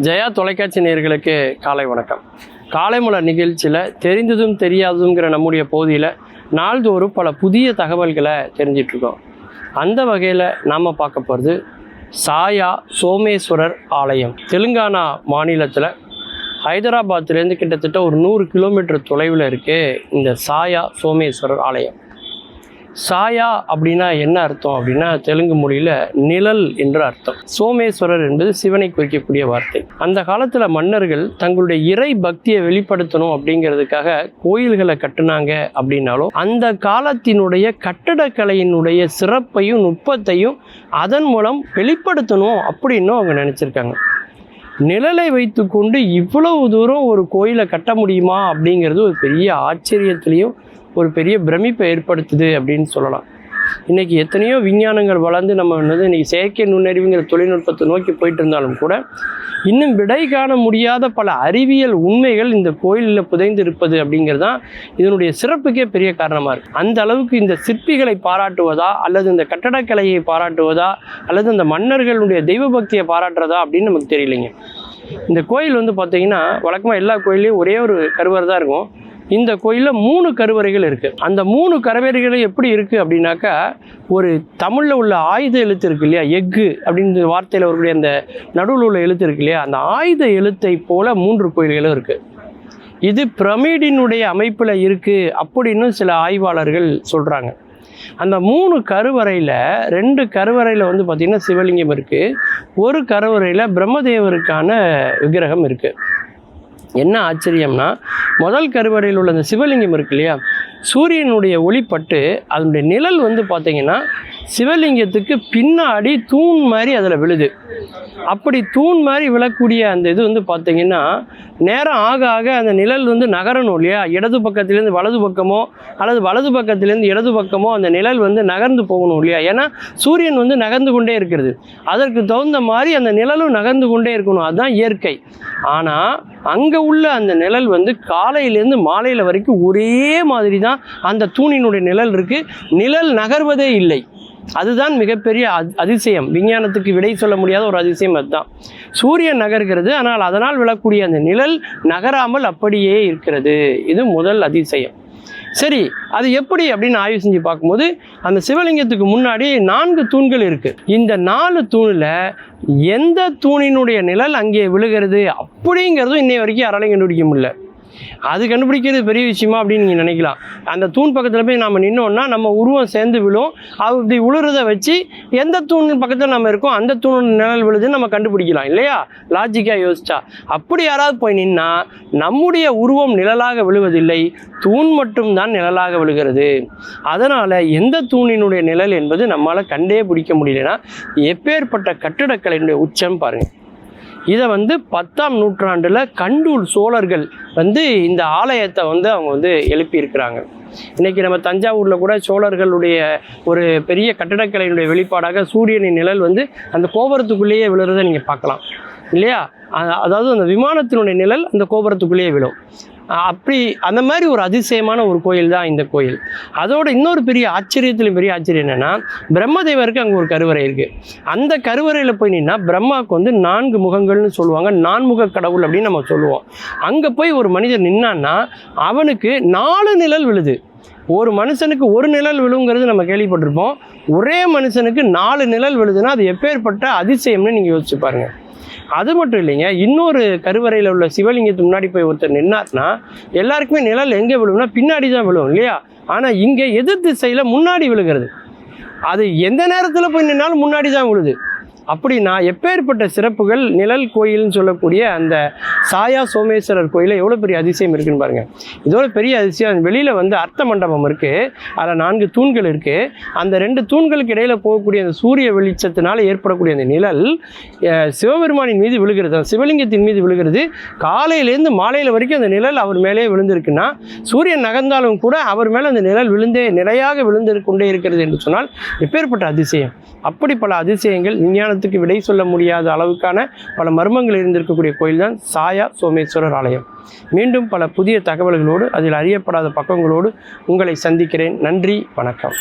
ஜெயா தொலைக்காட்சி நேயர்களுக்கு காலை வணக்கம். காலை மலர் நிகழ்ச்சியில் தெரிந்ததும் தெரியாததுங்கிற நம்முடைய பகுதியில் நாள்தோறும் பல புதிய தகவல்களை தெரிஞ்சிட்ருக்கோம். அந்த வகையில் நாம் பார்க்க போகிறது சாயா சோமேஸ்வரர் ஆலயம். தெலுங்கானா மாநிலத்தில் ஹைதராபாத்லேருந்து கிட்டத்தட்ட ஒரு 100 கிலோமீட்டர் தொலைவில் இருக்குது இந்த சாயா சோமேஸ்வரர் ஆலயம். சாயா அப்படின்னா என்ன அர்த்தம் அப்படின்னா தெலுங்கு மொழியில் நிழல் என்று அர்த்தம். சோமேஸ்வரர் என்பது சிவனை குறிக்கக்கூடிய வார்த்தை. அந்த காலத்தில் மன்னர்கள் தங்களுடைய இறை பக்தியை வெளிப்படுத்தணும் அப்படிங்கிறதுக்காக கோயில்களை கட்டுனாங்க அப்படின்னாலும் அந்த காலத்தினுடைய கட்டடக்கலையினுடைய சிறப்பையும் நுட்பத்தையும் அதன் மூலம் வெளிப்படுத்தணும் அப்படின்னு அவங்க நினச்சிருக்காங்க. நிழலை வைத்து கொண்டு இவ்வளவு தூரம் ஒரு கோயிலை கட்ட முடியுமா அப்படிங்கிறது ஒரு பெரிய ஆச்சரியத்திலையும் ஒரு பெரிய பிரமிப்பை ஏற்படுத்துது அப்படின்னு சொல்லலாம். இன்றைக்கி எத்தனையோ விஞ்ஞானங்கள் வளர்ந்து நம்ம இன்றைக்கி செயற்கை நுண்ணறிவுங்கிற தொழில்நுட்பத்தை நோக்கி போயிட்டு இருந்தாலும் கூட இன்னும் விடை காண முடியாத பல அறிவியல் உண்மைகள் இந்த கோயிலில் புதைந்து இருப்பது அப்படிங்கிறது தான் இதனுடைய சிறப்புக்கே பெரிய காரணமாக இருக்குது. அந்த அளவுக்கு இந்த சிற்பிகளை பாராட்டுவதா அல்லது இந்த கட்டடக்கலையை பாராட்டுவதா அல்லது இந்த மன்னர்களுடைய தெய்வ பக்தியை பாராட்டுறதா அப்படின்னு நமக்கு தெரியலைங்க. இந்த கோயில் பார்த்திங்கன்னா வழக்கமாக எல்லா கோயிலையும் ஒரே ஒரு கருவறை தான் இருக்கும். இந்த கோயிலில் 3 கருவறைகள் இருக்குது. அந்த 3 கருவறைகளும் எப்படி இருக்குது அப்படின்னாக்கா, ஒரு தமிழில் உள்ள ஆயுத எழுத்து இருக்கு இல்லையா, எஃகு அப்படின்ற வார்த்தையில் வரக்கூடிய அந்த நடுவில் உள்ள எழுத்து இருக்கு இல்லையா, அந்த ஆயுத எழுத்தை போல 3 கோயில்களும் இருக்குது. இது பிரமிடினுடைய அமைப்பில் இருக்குது அப்படின்னு சில ஆய்வாளர்கள் சொல்கிறாங்க. அந்த 3 கருவறையில் 2 கருவறையில் பார்த்திங்கன்னா சிவலிங்கம் இருக்குது. ஒரு கருவறையில் பிரம்மதேவருக்கான விக்கிரகம் இருக்குது. என்ன ஆச்சரியம்னா, முதல் கருவறையில் உள்ள அந்த சிவலிங்கம் இருக்கு இல்லையா, சூரியனுடைய ஒளிப்பட்டு அதனுடைய நிழல் பார்த்திங்கன்னா சிவலிங்கத்துக்கு பின்னாடி தூண் மாதிரி அதில் விழுது. அப்படி தூண் மாதிரி விழக்கூடிய அந்த இது பார்த்திங்கன்னா நேரம் ஆக ஆக அந்த நிழல் நகரணும் இல்லையா, இடது பக்கத்துலேருந்து வலது பக்கமோ அல்லது வலது பக்கத்துலேருந்து இடது பக்கமோ அந்த நிழல் நகர்ந்து போகணும் இல்லையா. ஏன்னா சூரியன் நகர்ந்து கொண்டே இருக்கிறது, அதற்கு தகுந்த மாதிரி அந்த நிழலும் நகர்ந்து கொண்டே இருக்கணும், அதுதான் இயற்கை. ஆனால் அங்கே உள்ள அந்த நிழல் காலையிலேருந்து மாலையில் வரைக்கும் ஒரே மாதிரி தான் அந்த தூணினுடைய நிழல் இருக்குது. நிழல் நகர்வதே இல்லை. அதுதான் மிகப்பெரிய அதிசயம். விஞ்ஞானத்துக்கு விடை சொல்ல முடியாத ஒரு அதிசயம் அதுதான். சூரியன் நகர்கிறது, ஆனால் அதனால் விழக்கூடிய அந்த நிழல் நகராமல் அப்படியே இருக்கிறது. இது முதல் அதிசயம். சரி, அது எப்படி அப்படின்னு ஆய்வு செஞ்சு பார்க்கும்போது அந்த சிவலிங்கத்துக்கு முன்னாடி 4 தூண்கள் இருக்குது. இந்த 4 தூணில் எந்த தூணினுடைய நிழல் அங்கே விழுகிறது அப்படிங்கிறதும் இன்னை வரைக்கும் யாராலையும் கண்டுபிடிக்க முடியல. அது கண்டுபிடிக்கிறது பெரிய விஷயமா அப்படின்னு நீங்கள் நினைக்கலாம். அந்த தூண் பக்கத்தில் போய் நம்ம நின்னோன்னா நம்ம உருவம் சேர்ந்து விழும். அப்படி விழுறதை வச்சு எந்த தூண் பக்கத்தில் நம்ம இருக்கோம் அந்த தூண் நிழல் விழுதுன்னு நம்ம கண்டுபிடிக்கலாம் இல்லையா, லாஜிக்காக யோசிச்சா. அப்படி யாராவது போய் நின்னா நம்முடைய உருவம் நிழலாக விழுவதில்லை, தூண் மட்டும்தான் நிழலாக விழுகிறது. அதனால் எந்த தூணினுடைய நிழல் என்பது நம்மளால் கண்டே பிடிக்க முடியலன்னா எப்பேற்பட்ட கட்டிடக்கலையினுடைய உச்சம் பாருங்கள். இதை 10ஆம் நூற்றாண்டில் கண்டூர் சோழர்கள் இந்த ஆலயத்தை அவங்க எழுப்பியிருக்கிறாங்க. இன்றைக்கி நம்ம தஞ்சாவூரில் கூட சோழர்களுடைய ஒரு பெரிய கட்டடக்கலையினுடைய வெளிப்பாடாக சூரியனின் நிழல் அந்த கோபுரத்துக்குள்ளேயே விழுறதை நீங்கள் பார்க்கலாம் இல்லையா. அதாவது அந்த விமானத்தினுடைய நிழல் அந்த கோபுரத்துக்குள்ளேயே விழும். அப்படி அந்த மாதிரி ஒரு அதிசயமான ஒரு கோயில் தான் இந்த கோயில். அதோட இன்னொரு பெரிய ஆச்சரியத்திலும் பெரிய ஆச்சரியம் என்னென்னா, பிரம்மதேவருக்கு அங்கே ஒரு கருவறை இருக்குது. அந்த கருவறையில் போய் நின்னா பிரம்மாவுக்கு 4 முகங்கள்னு சொல்லுவாங்க, 4முக கடவுள் அப்படின்னு நம்ம சொல்லுவோம். அங்கே போய் ஒரு மனிதர் நின்னான்னா அவனுக்கு 4 நிழல் விழுது. ஒரு மனுஷனுக்கு ஒரு நிழல் விழுங்கிறது நம்ம கேள்விப்பட்டிருப்போம். ஒரே மனுஷனுக்கு 4 நிழல் விழுதுன்னா அது எப்பேற்பட்ட அதிசயம்னு நீங்கள் யோசிச்சு பாருங்கள். அது மட்டும் இல்லைங்க, இன்னொரு கருவறையில் உள்ள சிவலிங்கத்துக்கு முன்னாடி போய் ஒருத்தர் நின்னார்னா எல்லாருக்குமே நிழல் எங்கே விழுவுனா பின்னாடி தான் விழுவும் இல்லையா. ஆனால் இங்கே எதிர் திசையில் முன்னாடி விழுகிறது. அது எந்த நேரத்தில் போய் நின்னாலும் முன்னாடி தான் விழுது. அப்படின்னா எப்பேற்பட்ட சிறப்புகள் நிழல் கோயில்னு சொல்லக்கூடிய அந்த சாயா சோமேஸ்வரர் கோயிலில் எவ்வளோ பெரிய அதிசயம் இருக்குன்னு பாருங்கள். இதோட பெரிய அதிசயம், வெளியில் அர்த்த மண்டபம் இருக்குது, அதில் 4 தூண்கள் இருக்குது. அந்த 2 தூண்களுக்கு இடையில் போகக்கூடிய அந்த சூரிய வெளிச்சத்தினால் ஏற்படக்கூடிய அந்த நிழல் சிவபெருமானின் மீது விழுகிறது, சிவலிங்கத்தின் மீது விழுகிறது. காலையிலேருந்து மாலையில் வரைக்கும் அந்த நிழல் அவர் மேலே விழுந்திருக்குன்னா சூரியன் நகர்ந்தாலும் கூட அவர் மேலே அந்த நிழல் நிலையாக விழுந்து கொண்டே இருக்கிறது என்று சொன்னால் எப்பேற்பட்ட அதிசயம். அப்படி பல அதிசயங்கள் விஞ்ஞானத்துக்கு விடை சொல்ல முடியாத அளவுக்கான பல மர்மங்கள் இருந்திருக்கக்கூடிய கோயில் தான் சாயா சோமேஸ்வரர் ஆலயம். மீண்டும் பல புதிய தகவல்களோடு அதில் அறியப்படாத பக்கங்களோடு உங்களை சந்திக்கிறேன். நன்றி, வணக்கம்.